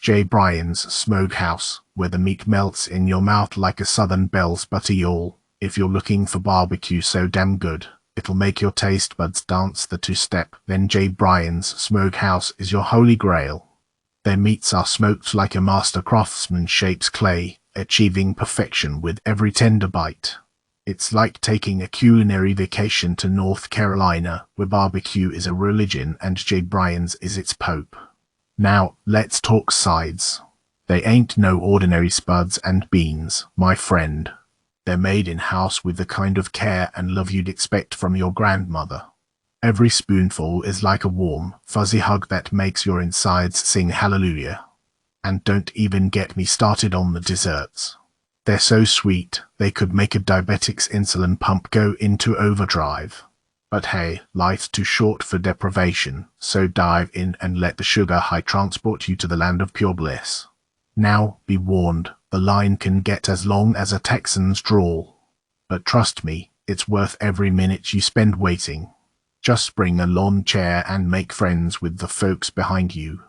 J. Bryan's Smokehouse, where the meat melts in your mouth like a Southern Bell's butter yawl. If you're looking for barbecue so damn good, it'll make your taste buds dance the two-step, then J. Bryan's Smokehouse is your holy grail. Their meats are smoked like a master craftsman shapes clay, achieving perfection with every tender bite. It's like taking a culinary vacation to North Carolina, where barbecue is a religion and J. Bryan's is its pope. Now, let's talk sides. They ain't no ordinary spuds and beans, my friend. They're made in-house with the kind of care and love you'd expect from your grandmother. Every spoonful is like a warm, fuzzy hug that makes your insides sing hallelujah. And don't even get me started on the desserts. They're so sweet, they could make a diabetic's insulin pump go into overdrive. But hey, life's too short for deprivation, so dive in and let the sugar high transport you to the land of pure bliss. Now, be warned, the line can get as long as a Texan's drawl. But trust me, it's worth every minute you spend waiting. Just bring a lawn chair and make friends with the folks behind you.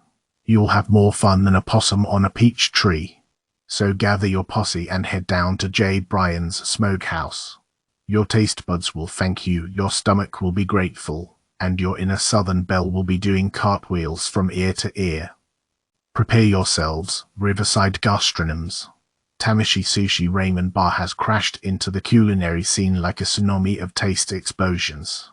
You'll have more fun than a possum on a peach tree. So gather your posse and head down to J. Bryan's Smokehouse. Your taste buds will thank you, your stomach will be grateful, and your inner Southern belle will be doing cartwheels from ear to ear. Prepare yourselves, Riverside gastronoms. Tamashii Sushi Ramen Bar has crashed into the culinary scene like a tsunami of taste explosions.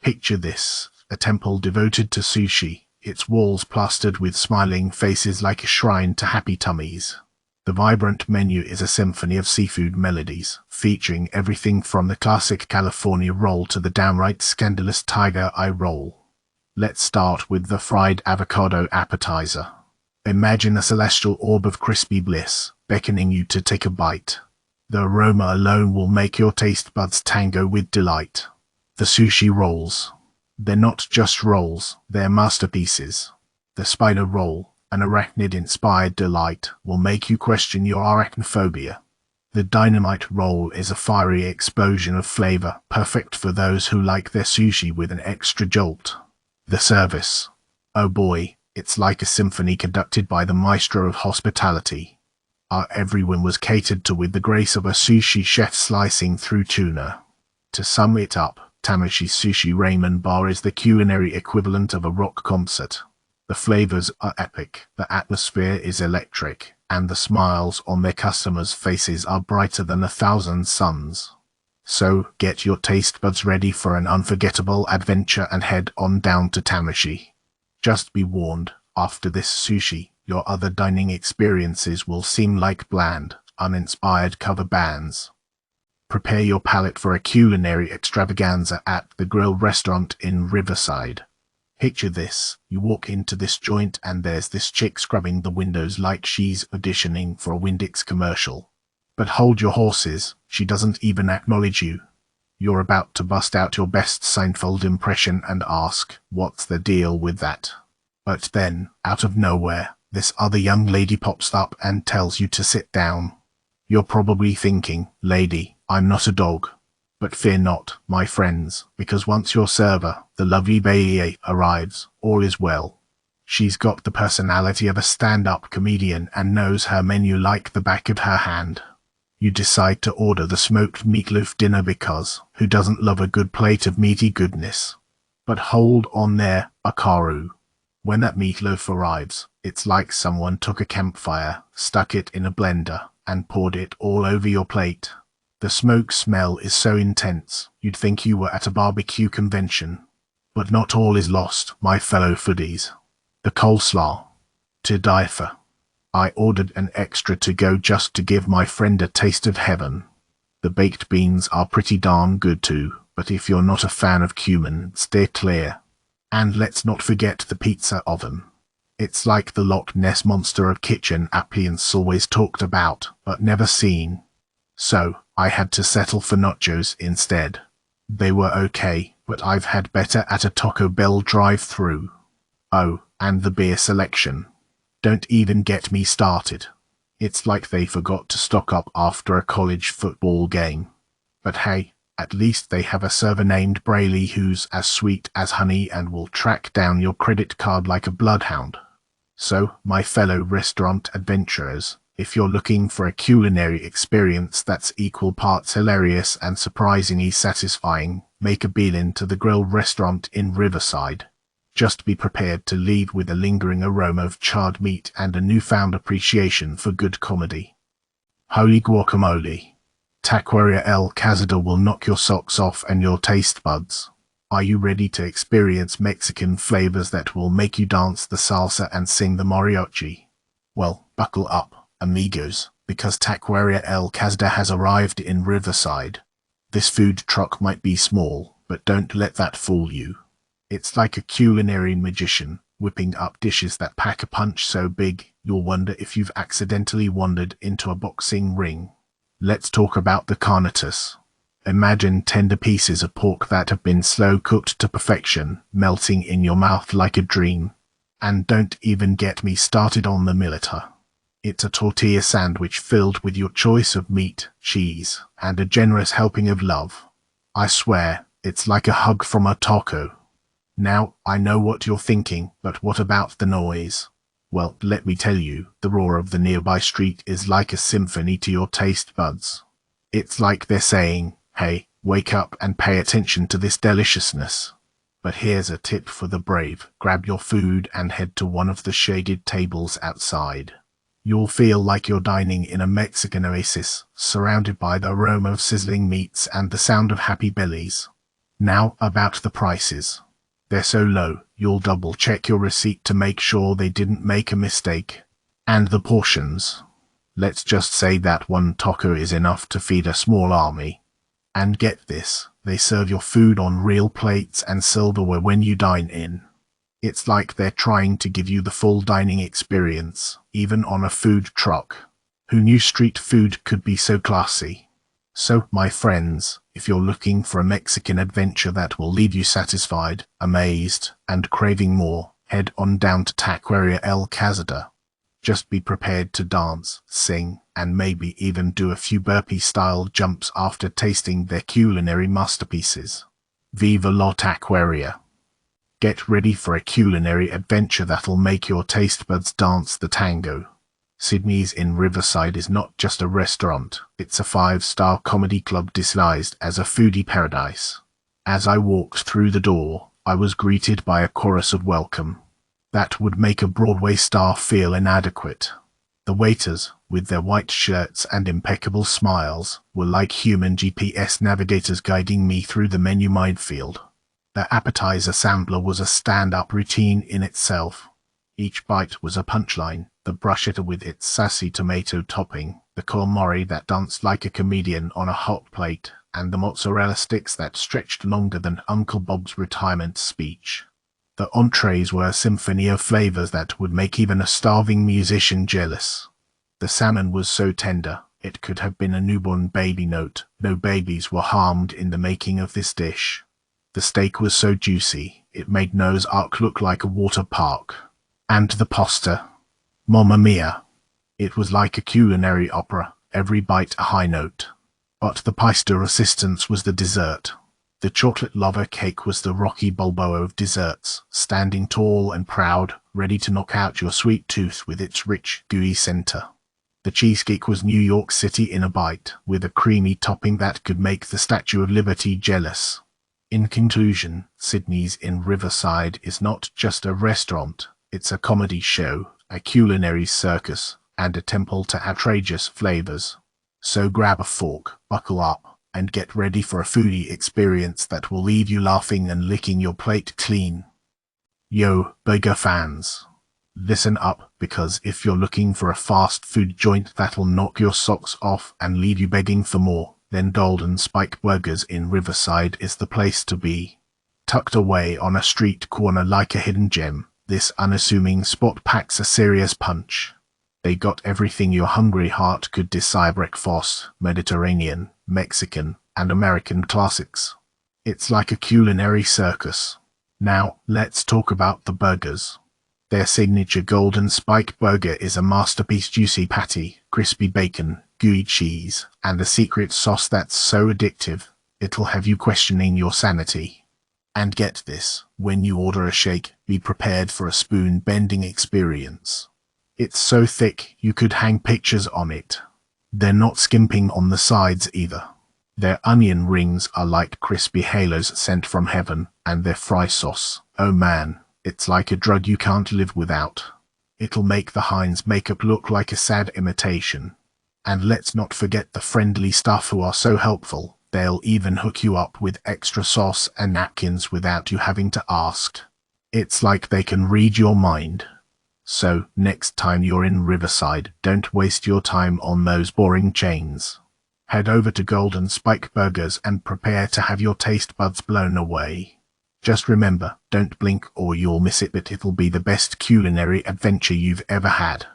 Picture this, a temple devoted to sushi, its walls plastered with smiling faces like a shrine to happy tummies. The vibrant menu is a symphony of seafood melodies, featuring everything from the classic California roll to the downright scandalous tiger eye roll. Let's start with the fried avocado appetizer. Imagine a celestial orb of crispy bliss, beckoning you to take a bite. The aroma alone will make your taste buds tango with delight. The sushi rolls. They're not just rolls, they're masterpieces. The spider roll, an arachnid-inspired delight, will make you question your arachnophobia. The dynamite roll is a fiery explosion of flavor, perfect for those who like their sushi with an extra jolt. The service. Oh boy, it's like a symphony conducted by the maestro of hospitality. Everyone was catered to with the grace of a sushi chef slicing through tuna. To sum it up, Tamashii Sushi Ramen Bar is the culinary equivalent of a rock concert. The flavors are epic, the atmosphere is electric, and the smiles on their customers' faces are brighter than 1,000 suns. So, get your taste buds ready for an unforgettable adventure and head on down to Tamashii. Just be warned, after this sushi, your other dining experiences will seem like bland, uninspired cover bands. Prepare your palate for a culinary extravaganza at the Grill restaurant in Riverside. Picture this, you walk into this joint and there's this chick scrubbing the windows like she's auditioning for a Windex commercial. But hold your horses, she doesn't even acknowledge you. You're about to bust out your best Seinfeld impression and ask, what's the deal with that? But then, out of nowhere, this other young lady pops up and tells you to sit down. You're probably thinking, lady, I'm not a dog. But fear not, my friends, because once your server, the lovely Baye, arrives, all is well. She's got the personality of a stand-up comedian and knows her menu like the back of her hand. You decide to order the smoked meatloaf dinner because who doesn't love a good plate of meaty goodness? But hold on there, Akaru. When that meatloaf arrives, it's like someone took a campfire, stuck it in a blender, and poured it all over your plate. The smoke smell is so intense, you'd think you were at a barbecue convention. But not all is lost, my fellow foodies. The coleslaw. To die for. I ordered an extra to go just to give my friend a taste of heaven. The baked beans are pretty darn good too, but if you're not a fan of cumin, steer clear. And let's not forget the pizza oven. It's like the Loch Ness monster of kitchen appliances always talked about, but never seen. So, I had to settle for nachos instead. They were okay, but I've had better at a Taco Bell drive-thru. Oh, and the beer selection. Don't even get me started. It's like they forgot to stock up after a college football game. But hey, at least they have a server named Brayley who's as sweet as honey and will track down your credit card like a bloodhound. So, my fellow restaurant adventurers, if you're looking for a culinary experience that's equal parts hilarious and surprisingly satisfying, make a beeline to the Grill restaurant in Riverside. Just be prepared to leave with a lingering aroma of charred meat and a newfound appreciation for good comedy. Holy guacamole! Taqueria El Cazador will knock your socks off and your taste buds. Are you ready to experience Mexican flavors that will make you dance the salsa and sing the mariachi? Well, buckle up, amigos, because Taqueria El Cazador has arrived in Riverside. This food truck might be small, but don't let that fool you. It's like a culinary magician, whipping up dishes that pack a punch so big, you'll wonder if you've accidentally wandered into a boxing ring. Let's talk about the carnitas. Imagine tender pieces of pork that have been slow cooked to perfection, melting in your mouth like a dream. And don't even get me started on the milita. It's a tortilla sandwich filled with your choice of meat, cheese, and a generous helping of love. I swear, it's like a hug from a taco. Now, I know what you're thinking, but what about the noise? Well, let me tell you, the roar of the nearby street is like a symphony to your taste buds. It's like they're saying, hey, wake up and pay attention to this deliciousness. But here's a tip for the brave. Grab your food and head to one of the shaded tables outside. You'll feel like you're dining in a Mexican oasis, surrounded by the aroma of sizzling meats and the sound of happy bellies. Now, about the prices. They're so low, you'll double-check your receipt to make sure they didn't make a mistake. And the portions. Let's just say that one taco is enough to feed a small army. And get this, they serve your food on real plates and silverware when you dine in. It's like they're trying to give you the full dining experience, even on a food truck. Who knew street food could be so classy? So, my friends, if you're looking for a Mexican adventure that will leave you satisfied, amazed, and craving more, head on down to Taqueria El Cazador. Just be prepared to dance, sing, and maybe even do a few burpee-style jumps after tasting their culinary masterpieces. Viva la Taqueria! Get ready for a culinary adventure that'll make your taste buds dance the tango. Sydney's in Riverside is not just a restaurant, it's a 5-star comedy club disguised as a foodie paradise. As I walked through the door, I was greeted by a chorus of welcome. That would make a Broadway star feel inadequate. The waiters, with their white shirts and impeccable smiles, were like human GPS navigators guiding me through the menu minefield. The appetizer sampler was a stand-up routine in itself. Each bite was a punchline, the bruschetta with its sassy tomato topping, the calamari that danced like a comedian on a hot plate, and the mozzarella sticks that stretched longer than Uncle Bob's retirement speech. The entrees were a symphony of flavors that would make even a starving musician jealous. The salmon was so tender, it could have been a newborn baby. Note, no babies were harmed in the making of this dish. The steak was so juicy, it made Noah's Ark look like a water park. And the pasta. Mamma mia! It was like a culinary opera, every bite a high note. But the pièce de resistance was the dessert. The chocolate lava cake was the Rocky Balboa of desserts, standing tall and proud, ready to knock out your sweet tooth with its rich, gooey center. The cheesecake was New York City in a bite, with a creamy topping that could make the Statue of Liberty jealous. In conclusion, Sydney's in Riverside is not just a restaurant, it's a comedy show, a culinary circus, and a temple to outrageous flavors. So grab a fork, buckle up, and get ready for a foodie experience that will leave you laughing and licking your plate clean. Yo, burger fans! Listen up, because if you're looking for a fast food joint that'll knock your socks off and leave you begging for more, then Golden Spike Burgers in Riverside is the place to be. Tucked away on a street corner like a hidden gem, this unassuming spot packs a serious punch. They got everything your hungry heart could desire: breakfast, Mediterranean, Mexican, and American classics. It's like a culinary circus. Now, let's talk about the burgers. Their signature Golden Spike Burger is a masterpiece: juicy patty, crispy bacon, gooey cheese, and a secret sauce that's so addictive, it'll have you questioning your sanity. And get this, when you order a shake, be prepared for a spoon-bending experience. It's so thick you could hang pictures on it. They're not skimping on the sides either. Their onion rings are like crispy halos sent from heaven, and their fry sauce, oh man, it's like a drug you can't live without. It'll make the Heinz makeup look like a sad imitation. And let's not forget the friendly staff who are so helpful. They'll even hook you up with extra sauce and napkins without you having to ask. It's like they can read your mind. So, next time you're in Riverside, don't waste your time on those boring chains. Head over to Golden Spike Burgers and prepare to have your taste buds blown away. Just remember, don't blink or you'll miss it, but it'll be the best culinary adventure you've ever had.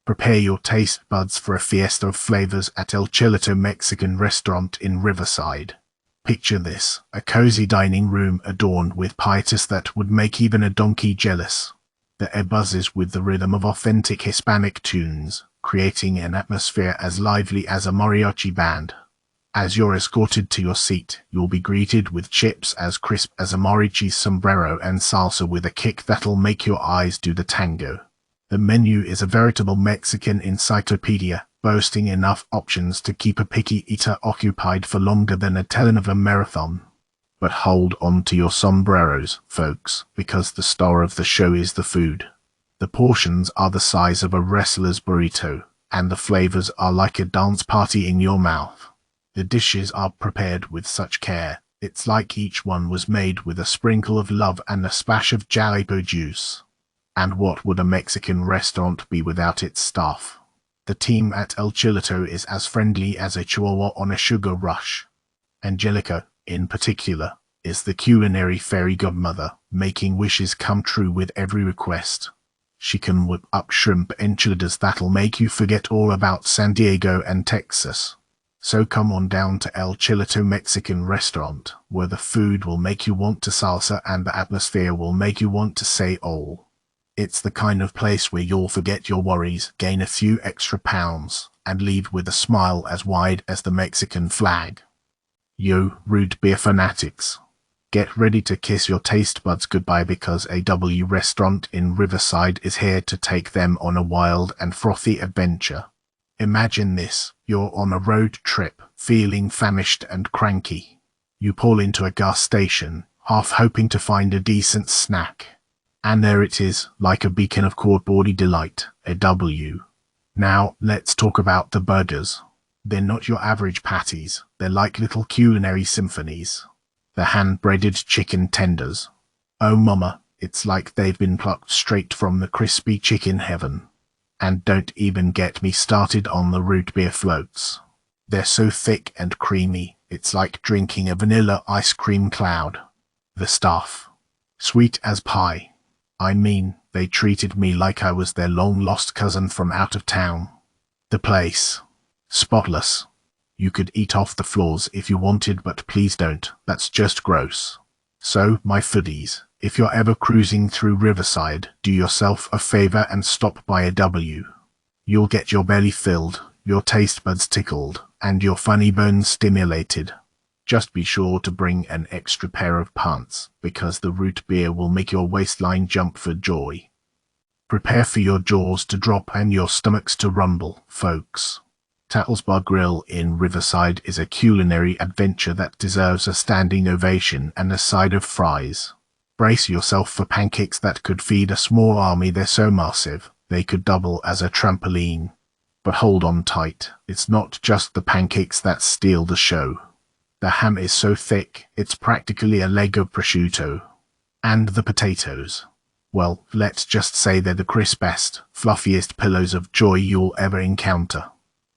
Prepare your taste buds for a fiesta of flavors at El Chilito Mexican Restaurant in Riverside. Picture this, a cozy dining room adorned with pietas that would make even a donkey jealous. The air buzzes with the rhythm of authentic Hispanic tunes, creating an atmosphere as lively as a mariachi band. As you're escorted to your seat, you'll be greeted with chips as crisp as a mariachi's sombrero and salsa with a kick that'll make your eyes do the tango. The menu is a veritable Mexican encyclopedia, boasting enough options to keep a picky eater occupied for longer than a telenovela marathon. But hold on to your sombreros, folks, because the star of the show is the food. The portions are the size of a wrestler's burrito, and the flavors are like a dance party in your mouth. The dishes are prepared with such care, it's like each one was made with a sprinkle of love and a splash of jalapeno juice. And what would a Mexican restaurant be without its staff? The team at El Chilito is as friendly as a chihuahua on a sugar rush. Angelica, in particular, is the culinary fairy godmother, making wishes come true with every request. She can whip up shrimp enchiladas that'll make you forget all about San Diego and Texas. So come on down to El Chilito Mexican Restaurant, where the food will make you want to salsa and the atmosphere will make you want to say all. It's the kind of place where you'll forget your worries, gain a few extra pounds, and leave with a smile as wide as the Mexican flag. Yo, root beer fanatics. Get ready to kiss your taste buds goodbye because AW Restaurant in Riverside is here to take them on a wild and frothy adventure. Imagine this, you're on a road trip, feeling famished and cranky. You pull into a gas station, half hoping to find a decent snack. And there it is, like a beacon of cardboardy delight, AW. Now, let's talk about the burgers. They're not your average patties, they're like little culinary symphonies. The hand-breaded chicken tenders. Oh mama, it's like they've been plucked straight from the crispy chicken heaven. And don't even get me started on the root beer floats. They're so thick and creamy, it's like drinking a vanilla ice cream cloud. The staff. Sweet as pie. I mean, they treated me like I was their long-lost cousin from out of town. The place. Spotless. You could eat off the floors if you wanted, but please don't, that's just gross. So, my foodies, if you're ever cruising through Riverside, do yourself a favor and stop by AW. You'll get your belly filled, your taste buds tickled, and your funny bones stimulated. Just be sure to bring an extra pair of pants, because the root beer will make your waistline jump for joy. Prepare for your jaws to drop and your stomachs to rumble, folks. Tattles Bar Grill in Riverside is a culinary adventure that deserves a standing ovation and a side of fries. Brace yourself for pancakes that could feed a small army. They're so massive, they could double as a trampoline. But hold on tight, it's not just the pancakes that steal the show. The ham is so thick, it's practically a leg of prosciutto. And the potatoes. Well, let's just say they're the crispest, fluffiest pillows of joy you'll ever encounter.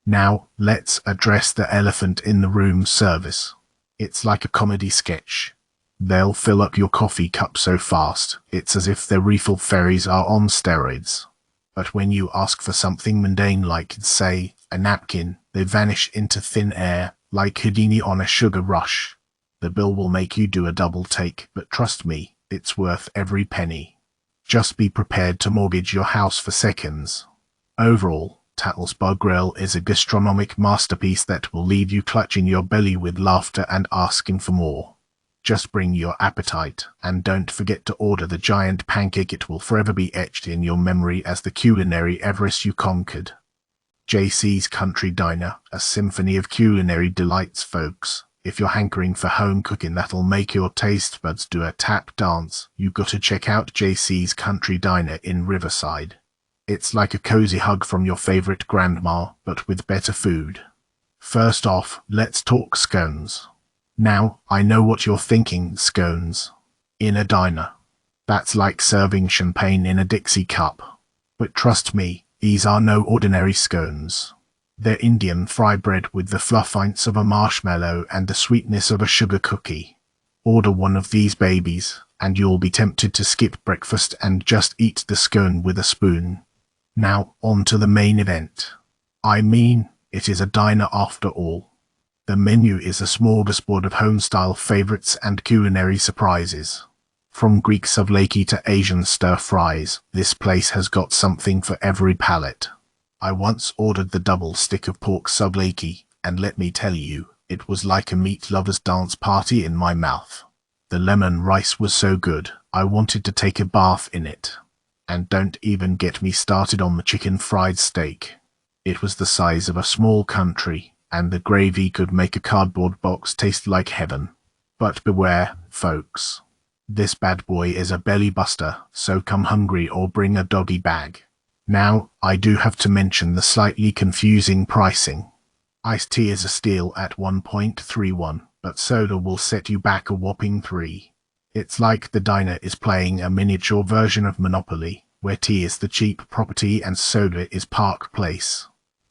Now, let's address the elephant in the room service. It's like a comedy sketch. They'll fill up your coffee cup so fast, it's as if their refill ferries are on steroids. But when you ask for something mundane like, say, a napkin, they vanish into thin air, like Houdini on a sugar rush. The bill will make you do a double take, but trust me, it's worth every penny. Just be prepared to mortgage your house for seconds. Overall, Tattles Bar Grill is a gastronomic masterpiece that will leave you clutching your belly with laughter and asking for more. Just bring your appetite, and don't forget to order the giant pancake. It will forever be etched in your memory as the culinary Everest you conquered. JC's Country Diner, a symphony of culinary delights, folks. If you're hankering for home cooking that'll make your taste buds do a tap dance, you gotta check out JC's Country Diner in Riverside. It's like a cozy hug from your favorite grandma, but with better food. First off, let's talk scones. Now, I know what you're thinking, scones. In a diner. That's like serving champagne in a Dixie cup. But trust me, these are no ordinary scones. They're Indian fry bread with the fluffiness of a marshmallow and the sweetness of a sugar cookie. Order one of these babies, and you'll be tempted to skip breakfast and just eat the scone with a spoon. Now, on to the main event. I mean, it is a diner after all. The menu is a smorgasbord of home-style favorites and culinary surprises. From Greek souvlaki to Asian stir-fries, this place has got something for every palate. I once ordered the double stick of pork souvlaki, and let me tell you, it was like a meat lover's dance party in my mouth. The lemon rice was so good, I wanted to take a bath in it. And don't even get me started on the chicken fried steak. It was the size of a small country, and the gravy could make a cardboard box taste like heaven. But beware, folks. This bad boy is a belly buster, so come hungry or bring a doggy bag. Now, I do have to mention the slightly confusing pricing. Iced tea is a steal at 1.31, but soda will set you back a whopping 3. It's like the diner is playing a miniature version of Monopoly, where tea is the cheap property and soda is Park Place.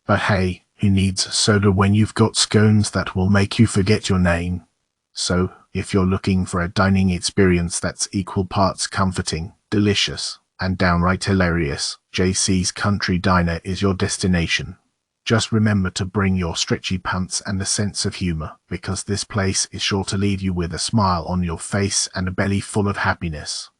But hey, who needs soda when you've got scones that will make you forget your name? So, if you're looking for a dining experience that's equal parts comforting, delicious, and downright hilarious, JC's Country Diner is your destination. Just remember to bring your stretchy pants and a sense of humor, because this place is sure to leave you with a smile on your face and a belly full of happiness.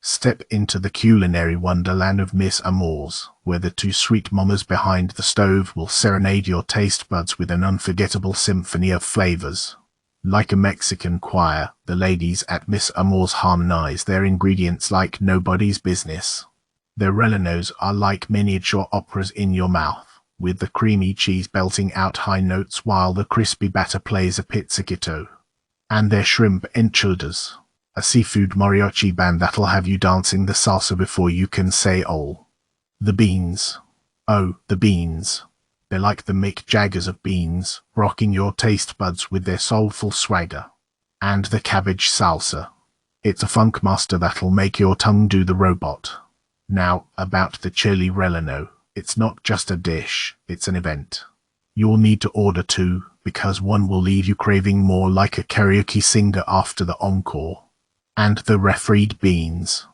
Step into the culinary wonderland of Miss Amours, where the two sweet mamas behind the stove will serenade your taste buds with an unforgettable symphony of flavors. Like a Mexican choir, the ladies at Miss Amours harmonize their ingredients like nobody's business. Their rellenos are like miniature operas in your mouth, with the creamy cheese belting out high notes while the crispy batter plays a pizzicato. And their shrimp enchiladas, a seafood mariachi band that'll have you dancing the salsa before you can say oh. The beans. Oh, the beans. They're like the Mick Jaggers of beans, rocking your taste buds with their soulful swagger. And the cabbage salsa. It's a funk master that'll make your tongue do the robot. Now, about the chili relleno. It's not just a dish, it's an event. You'll need to order 2, because one will leave you craving more like a karaoke singer after the encore. And the refried beans.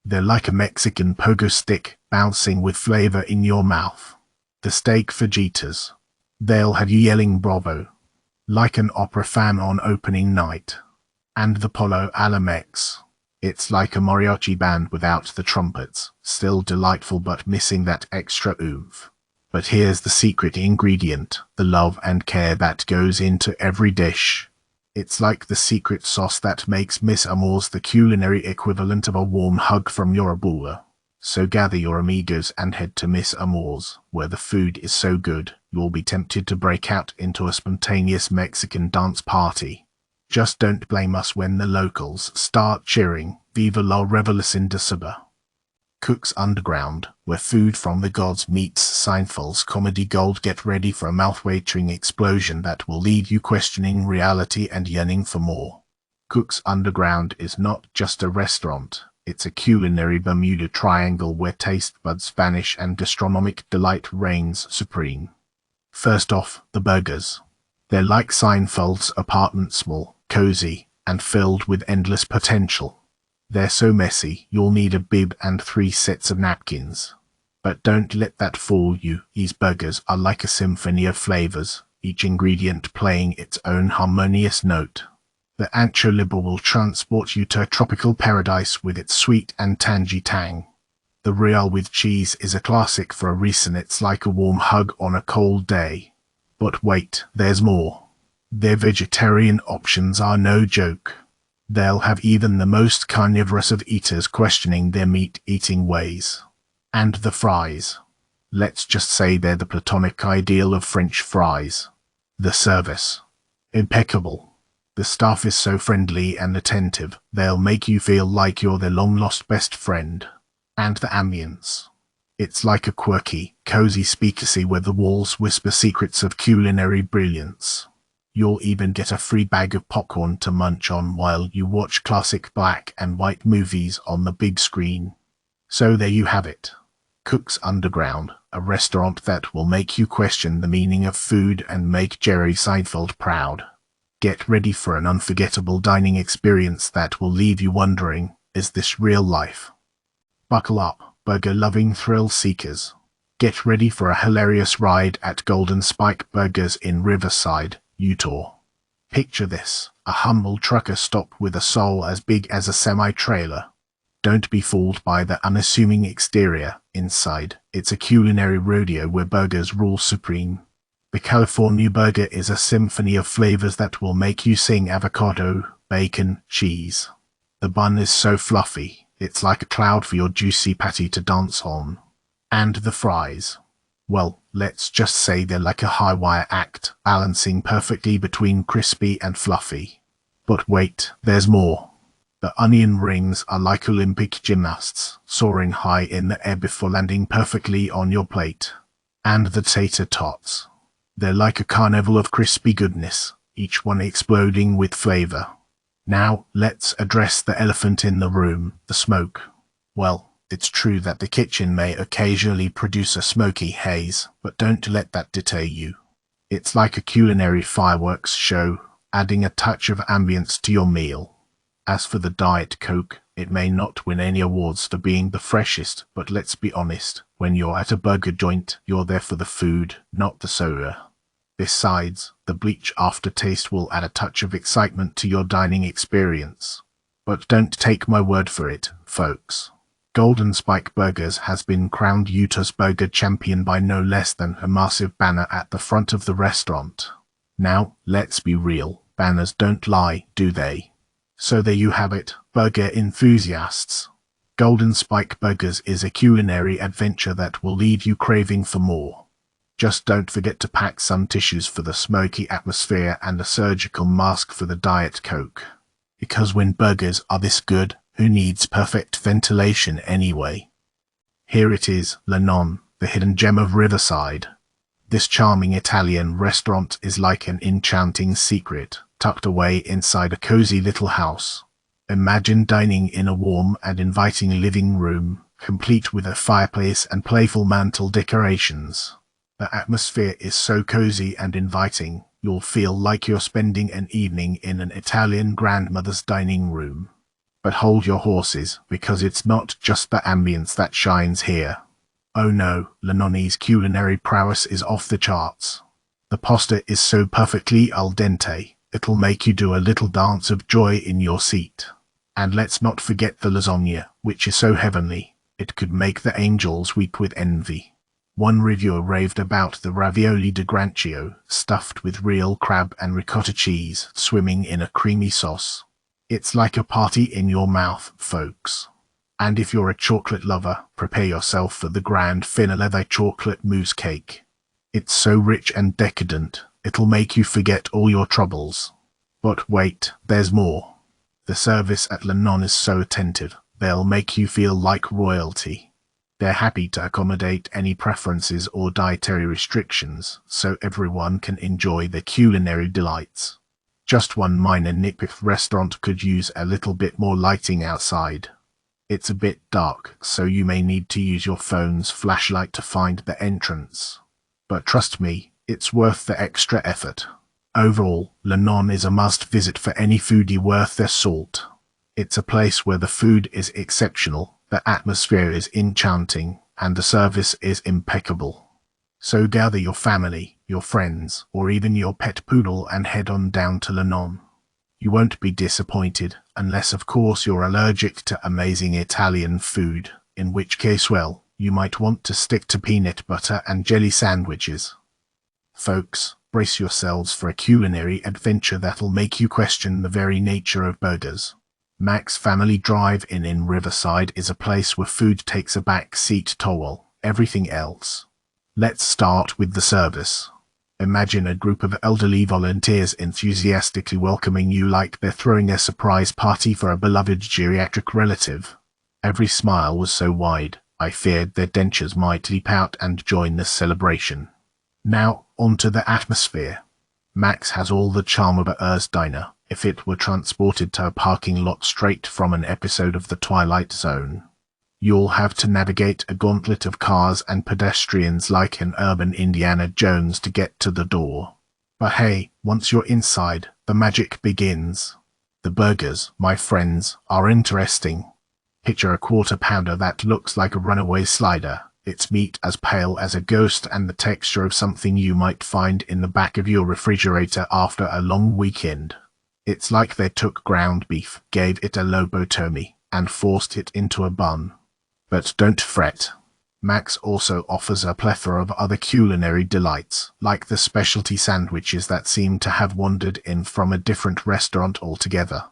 They're like a Mexican pogo stick, bouncing with flavor in your mouth. The steak fajitas. They'll have you yelling bravo, like an opera fan on opening night. And the pollo a la Mex. It's like a mariachi band without the trumpets, still delightful but missing that extra oomph. But here's the secret ingredient, the love and care that goes into every dish. It's like the secret sauce that makes Miss Amours the culinary equivalent of a warm hug from your abuela. So gather your amigos and head to Miss Amours, where the food is so good, you'll be tempted to break out into a spontaneous Mexican dance party. Just don't blame us when the locals start cheering, Viva la Revolución de Cuba. Cook's Underground, where food from the gods meets Seinfeld's comedy gold. Get ready for a mouth-watering explosion that will leave you questioning reality and yearning for more. Cook's Underground is not just a restaurant, it's a culinary Bermuda Triangle where taste buds vanish and gastronomic delight reigns supreme. First off, the burgers. They're like Seinfeld's apartment, small, cozy, and filled with endless potential. They're so messy, you'll need a bib and 3 sets of napkins. But don't let that fool you, these burgers are like a symphony of flavors, each ingredient playing its own harmonious note. The ancho libre will transport you to a tropical paradise with its sweet and tangy tang. The Real with cheese is a classic for a reason. It's like a warm hug on a cold day. But wait, there's more. Their vegetarian options are no joke. They'll have even the most carnivorous of eaters questioning their meat-eating ways. And the fries. Let's just say they're the platonic ideal of French fries. The service. Impeccable. The staff is so friendly and attentive, they'll make you feel like you're their long-lost best friend. And the ambience. It's like a quirky, cozy speakeasy where the walls whisper secrets of culinary brilliance. You'll even get a free bag of popcorn to munch on while you watch classic black and white movies on the big screen. So there you have it. Cook's Underground, a restaurant that will make you question the meaning of food and make Jerry Seinfeld proud. Get ready for an unforgettable dining experience that will leave you wondering, is this real life? Buckle up, burger-loving thrill seekers. Get ready for a hilarious ride at Golden Spike Burgers in Riverside, Utah. Picture this, a humble trucker stop with a soul as big as a semi-trailer. Don't be fooled by the unassuming exterior. Inside, it's a culinary rodeo where burgers rule supreme. The California burger is a symphony of flavors that will make you sing avocado, bacon, cheese. The bun is so fluffy, it's like a cloud for your juicy patty to dance on. And the fries. Well, let's just say they're like a high-wire act, balancing perfectly between crispy and fluffy. But wait, there's more. The onion rings are like Olympic gymnasts, soaring high in the air before landing perfectly on your plate. And the tater tots. They're like a carnival of crispy goodness, each one exploding with flavor. Now, let's address the elephant in the room, the smoke. Well, it's true that the kitchen may occasionally produce a smoky haze, but don't let that deter you. It's like a culinary fireworks show, adding a touch of ambience to your meal. As for the Diet Coke, it may not win any awards for being the freshest, but let's be honest, when you're at a burger joint, you're there for the food, not the soda. Besides, the bleach aftertaste will add a touch of excitement to your dining experience. But don't take my word for it, folks. Golden Spike Burgers has been crowned Utah's burger champion by no less than a massive banner at the front of the restaurant. Now, let's be real, banners don't lie, do they? So there you have it, burger enthusiasts. Golden Spike Burgers is a culinary adventure that will leave you craving for more. Just don't forget to pack some tissues for the smoky atmosphere and a surgical mask for the Diet Coke. Because when burgers are this good, who needs perfect ventilation anyway? Here it is, Le Non, the hidden gem of Riverside. This charming Italian restaurant is like an enchanting secret, tucked away inside a cozy little house. Imagine dining in a warm and inviting living room, complete with a fireplace and playful mantel decorations. The atmosphere is so cozy and inviting, you'll feel like you're spending an evening in an Italian grandmother's dining room. But hold your horses, because it's not just the ambience that shines here. Oh no, Le Non's culinary prowess is off the charts. The pasta is so perfectly al dente, it'll make you do a little dance of joy in your seat. And let's not forget the lasagna, which is so heavenly, it could make the angels weep with envy. One reviewer raved about the ravioli di granchio, stuffed with real crab and ricotta cheese, swimming in a creamy sauce. It's like a party in your mouth, folks. And if you're a chocolate lover, prepare yourself for the grand finale, the chocolate mousse cake. It's so rich and decadent, it'll make you forget all your troubles. But wait, there's more. The service at Le Non is so attentive, they'll make you feel like royalty. They're happy to accommodate any preferences or dietary restrictions, so everyone can enjoy their culinary delights. Just one minor nitpick: restaurant could use a little bit more lighting outside. It's a bit dark, so you may need to use your phone's flashlight to find the entrance. But trust me, it's worth the extra effort. Overall, Le Non is a must-visit for any foodie worth their salt. It's a place where the food is exceptional, the atmosphere is enchanting, and the service is impeccable. So gather your family, your friends, or even your pet poodle and head on down to Le Non. You won't be disappointed, unless of course you're allergic to amazing Italian food, in which case, well, you might want to stick to peanut butter and jelly sandwiches. Folks, brace yourselves for a culinary adventure that'll make you question the very nature of burgers. Mac's Family Drive-In in Riverside is a place where food takes a back seat to everything else. Let's start with the service. Imagine a group of elderly volunteers enthusiastically welcoming you like they're throwing a surprise party for a beloved geriatric relative. Every smile was so wide, I feared their dentures might leap out and join the celebration. Now, onto the atmosphere. Mac's has all the charm of a Earth's diner, if it were transported to a parking lot straight from an episode of The Twilight Zone. You'll have to navigate a gauntlet of cars and pedestrians like an urban Indiana Jones to get to the door. But hey, once you're inside, the magic begins. The burgers, my friends, are interesting. Picture a quarter pounder that looks like a runaway slider. Its meat as pale as a ghost and the texture of something you might find in the back of your refrigerator after a long weekend. It's like they took ground beef, gave it a lobotomy, and forced it into a bun. But don't fret. Mac's also offers a plethora of other culinary delights, like the specialty sandwiches that seem to have wandered in from a different restaurant altogether.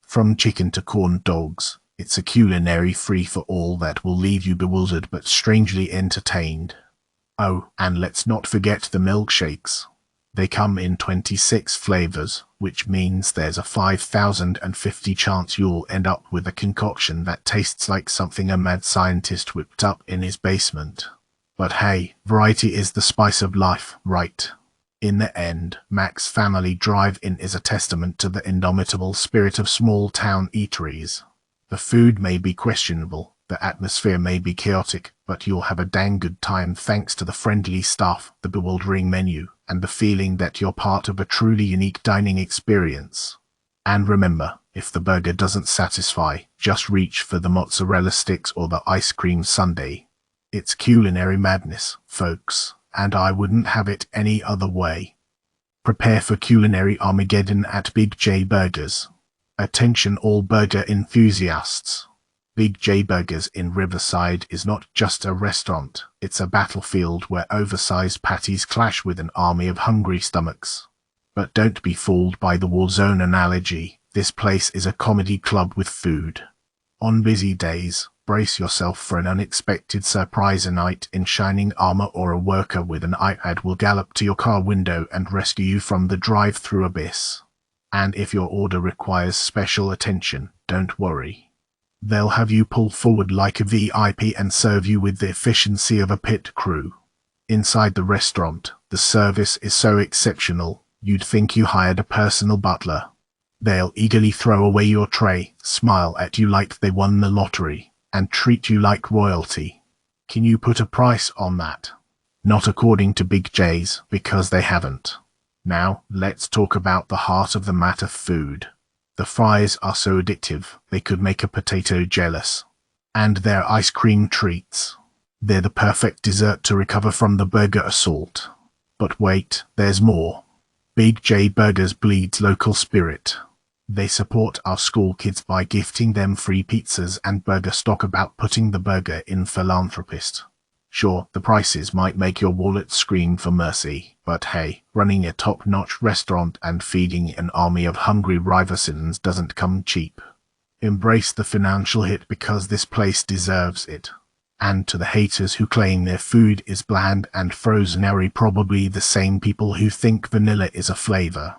From chicken to corn dogs, it's a culinary free-for-all that will leave you bewildered but strangely entertained. Oh, and let's not forget the milkshakes. They come in 26 flavors, which means there's a 5,050 chance you'll end up with a concoction that tastes like something a mad scientist whipped up in his basement. But hey, variety is the spice of life, right? In the end, Mac's Family Drive-In is a testament to the indomitable spirit of small-town eateries. The food may be questionable, the atmosphere may be chaotic, but you'll have a dang good time thanks to the friendly staff, the bewildering menu, and the feeling that you're part of a truly unique dining experience. And remember, if the burger doesn't satisfy, just reach for the mozzarella sticks or the ice cream sundae. It's culinary madness, folks, and I wouldn't have it any other way. Prepare for culinary Armageddon at Big J Burgers. Attention all burger enthusiasts. Big J Burgers in Riverside is not just a restaurant, it's a battlefield where oversized patties clash with an army of hungry stomachs. But don't be fooled by the war zone analogy, this place is a comedy club with food. On busy days, brace yourself for an unexpected surprise. A knight in shining armor or a worker with an iPad will gallop to your car window and rescue you from the drive-thru abyss. And if your order requires special attention, don't worry. They'll have you pull forward like a VIP and serve you with the efficiency of a pit crew. Inside the restaurant, the service is so exceptional, you'd think you hired a personal butler. They'll eagerly throw away your tray, smile at you like they won the lottery, and treat you like royalty. Can you put a price on that? Not according to Big J's, because they haven't. Now, let's talk about the heart of the matter: food. The fries are so addictive, they could make a potato jealous. And their ice cream treats. They're the perfect dessert to recover from the burger assault. But wait, there's more. Big J Burgers bleeds local spirit. They support our school kids by gifting them free pizzas and burger stock, about putting the burger in philanthropist. Sure, the prices might make your wallet scream for mercy, but hey, running a top-notch restaurant and feeding an army of hungry Riversians doesn't come cheap. Embrace the financial hit because this place deserves it. And to the haters who claim their food is bland and frozen, are probably the same people who think vanilla is a flavor.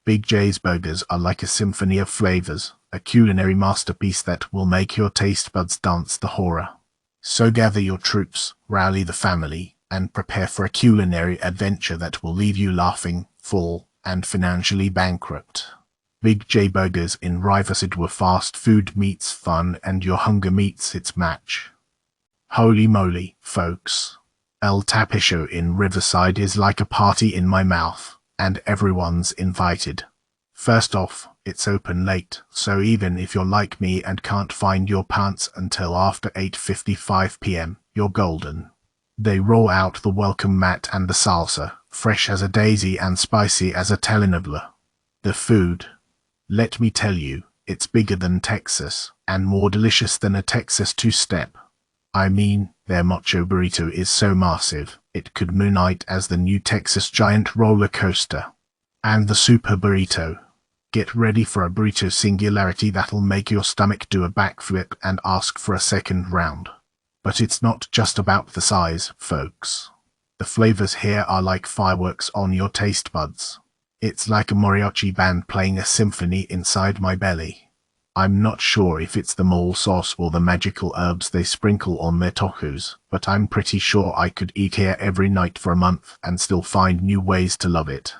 Big J's Burgers are like a symphony of flavors, a culinary masterpiece that will make your taste buds dance the horror. So gather your troops, rally the family, and prepare for a culinary adventure that will leave you laughing, full, and financially bankrupt. Big J Burgers in Riverside, where fast food meets fun and your hunger meets its match. Holy moly, folks. El Tapisho in Riverside is like a party in my mouth, and everyone's invited. First off, it's open late, so even if you're like me and can't find your pants until after 8:55 p.m., you're golden. They roll out the welcome mat and the salsa, fresh as a daisy and spicy as a telenovela. The food. Let me tell you, it's bigger than Texas, and more delicious than a Texas two-step. I mean, their macho burrito is so massive, it could moonlight as the new Texas giant roller coaster. And the super burrito. Get ready for a burrito singularity that'll make your stomach do a backflip and ask for a second round. But it's not just about the size, folks. The flavors here are like fireworks on your taste buds. It's like a mariachi band playing a symphony inside my belly. I'm not sure if it's the mole sauce or the magical herbs they sprinkle on their tacos, but I'm pretty sure I could eat here every night for a month and still find new ways to love it.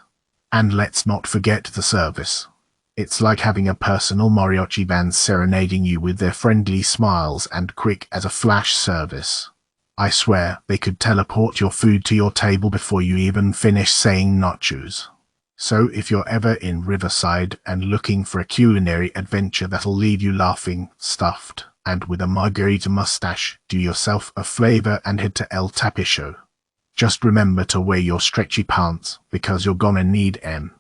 And let's not forget the service. It's like having a personal mariachi band serenading you with their friendly smiles and quick as a flash service. I swear they could teleport your food to your table before you even finish saying nachos. So if you're ever in Riverside and looking for a culinary adventure that'll leave you laughing, stuffed, and with a margarita mustache, do yourself a favor and head to El Tapicho. Just remember to wear your stretchy pants, because you're gonna need 'em.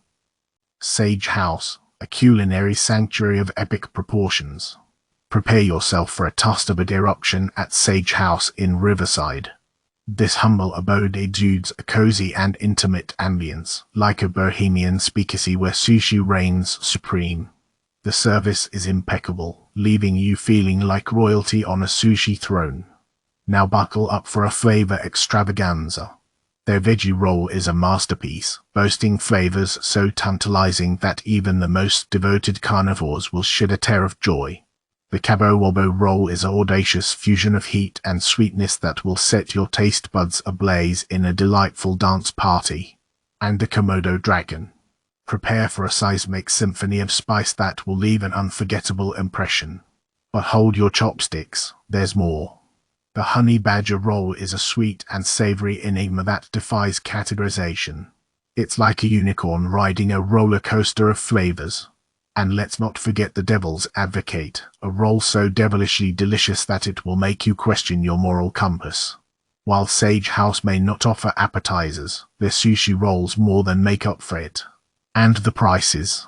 Sage House, a culinary sanctuary of epic proportions. Prepare yourself for a tostable eruption at Sage House in Riverside. This humble abode exudes a cozy and intimate ambience, like a bohemian speakeasy where sushi reigns supreme. The service is impeccable, leaving you feeling like royalty on a sushi throne. Now buckle up for a flavor extravaganza. Their veggie roll is a masterpiece, boasting flavors so tantalizing that even the most devoted carnivores will shed a tear of joy. The Cabo Wabo roll is an audacious fusion of heat and sweetness that will set your taste buds ablaze in a delightful dance party. And the Komodo dragon. Prepare for a seismic symphony of spice that will leave an unforgettable impression. But hold your chopsticks, there's more. The honey badger roll is a sweet and savory enigma that defies categorization. It's like a unicorn riding a roller coaster of flavors. And let's not forget the Devil's Advocate, a roll so devilishly delicious that it will make you question your moral compass. While Sage House may not offer appetizers, their sushi rolls more than make up for it. And the prices.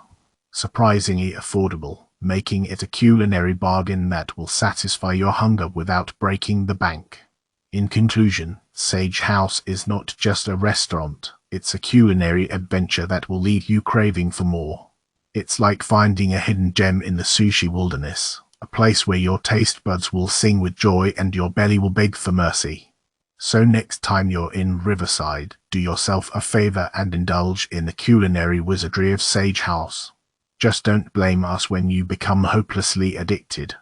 Surprisingly affordable, making it a culinary bargain that will satisfy your hunger without breaking the bank. In conclusion, Sage House is not just a restaurant, it's a culinary adventure that will leave you craving for more. It's like finding a hidden gem in the sushi wilderness, a place where your taste buds will sing with joy and your belly will beg for mercy. So next time you're in Riverside, do yourself a favor and indulge in the culinary wizardry of Sage House. Just don't blame us when you become hopelessly addicted.